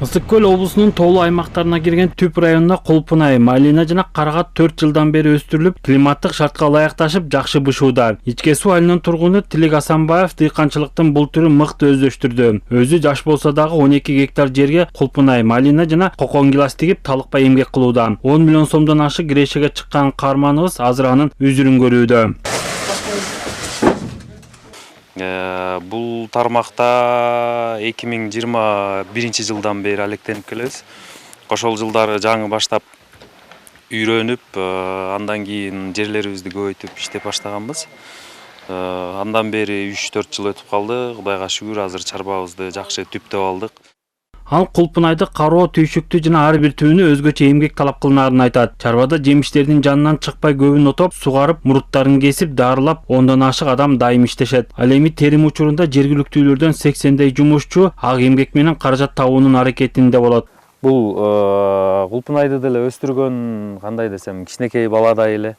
Ысык көл облусунун тоолуу аймактарына кирген Түп районуна кулпунай, малина жана карагат 4 жылдан бери өстүрүлүп, климаттык шартка ылайыкташып жакшы бышууда. Ичке суу айылынын тургуну Тилек Асанбаев дыйканчылыктын бул түрүн мыкты өздөштүрдү. Өзү жаш болсо дагы 12 гектар жерге кулпунай, малина жана кокон гилас тигип талыкпай эмгек кылууда. 10 миллион сомдон ашык кирешеге чыккан каарманыбыз азыр анын үзүрүн көрүүдө. Бул тармакта 2021 жылдан бери алектенип келебиз. Ошол жылдары жаңы баштап үйрөнүп, андан кийин жерлерибизди көбөйтүп иштеп баштаганбыз. Андан бери 3-4 жыл өтүп калды. Кудайга шүгүр, азыр чарбабызды жакшы түптөп алдык. Ал кулпунайды кароо, түйшүктүү жана ар бир түбүнө өзгөчө эмгек талап кылынаарын айтат. Чарбада жемиштердин жанынан чыкпай көбүн отоп, сугарып, муруттарын кесип, дарылап, 10дон ашык адам дайым иштешет. Ал эми терим учурунда жергиликтүүлөрдөн 80дей жумушчу ак эмгек менен каражат табуунун аракетинде болот. Бул кулпунайды деле өстүргөн, кандай десем, кичинекей баладай эле.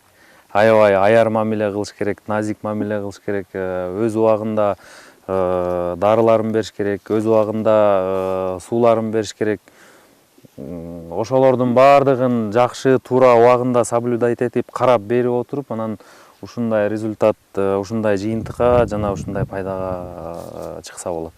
Аябай аяр мамиле кылыш керек, назик мамиле кылыш керек, өз убагында дарыларын бериш керек, өз убагында сууларын бериш керек. Ошолордун баардыгын жакшы, туура убагында соблюдать этип, карап берип отуруп, анан ушундай результат, ушундай жыйынтыкка жана ушундай пайдага чыкса болот.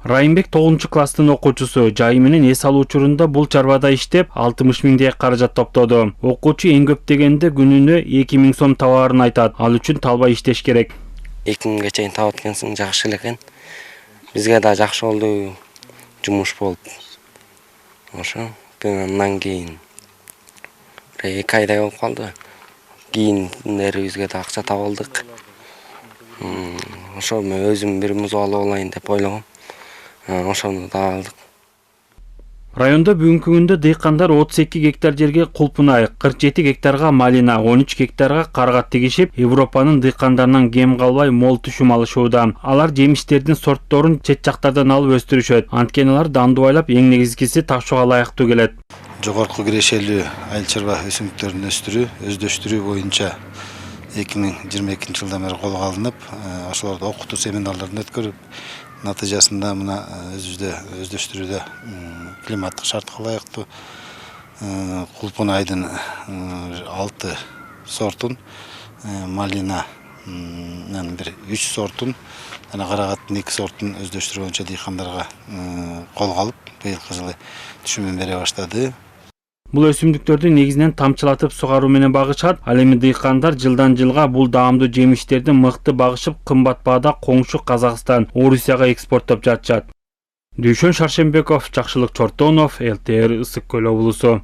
Райымбек 9-класстын окуучусу. Жайы менен эс алуу учурунда бул чарбада иштеп 60 миңдей каражат топтоду. Окуучу эң көп дегенде күнүнө 2000 сом табаарын айтат. Ал үчүн талбай иштеш керек. 2000 чейин таап аткансың жакшы эле экен. Бизге да жакшы болду, жумуш болуп. Ошо андан кийин 2 айдай болуп калды. Кийинлерибизге да акча таап алдык. Ошо мен өзүм бир муз алып алайын деп ойлогом. Ошону да алдык. Районда бүгүнкү күндө дыйкандар 32 гектар жерге кулпунай, 47 гектарга малина, 13 гектарга карагат тигишип, Европанын дыйкандарынан кем калбай мол түшүм алышууда. Алар жемиштердин сортторун чет жактардан алып өстүрүшөт. Анткени алар дандубайлап эң негизгиси ташууга ылайыктуу келет. Жогорку кирешелүү айыл чарба өсүмдүктөрүн өздөштүрүү боюнча 2022 жылдан бери колго алынып, ошолорду окутуу семинарларын өткөрүп, натыйжасында мына өздөштүрүүдө климаттык шартка ылайыктуу кулпунайдын 6 сортун, малинанын 3 сортун жана карагаттын 2 сортун өздөштүрүү боюнча дыйкандарга колго алып, быйылкы жылы түшүмүн бере баштады. Бул өсүмдүктөрдү негизинен тамчылатып сугаруу менен багышат. Ал эми дыйкандар жылдан жылга бул даамдуу жемиштерди мыкты багышып, кымбат баада коңшу Казакстан, Орусияга экспорттоп жатышат. Дүйшөн Шаршембеков, Жакшылык Чортонов, ЛТР Ысык көл облусу.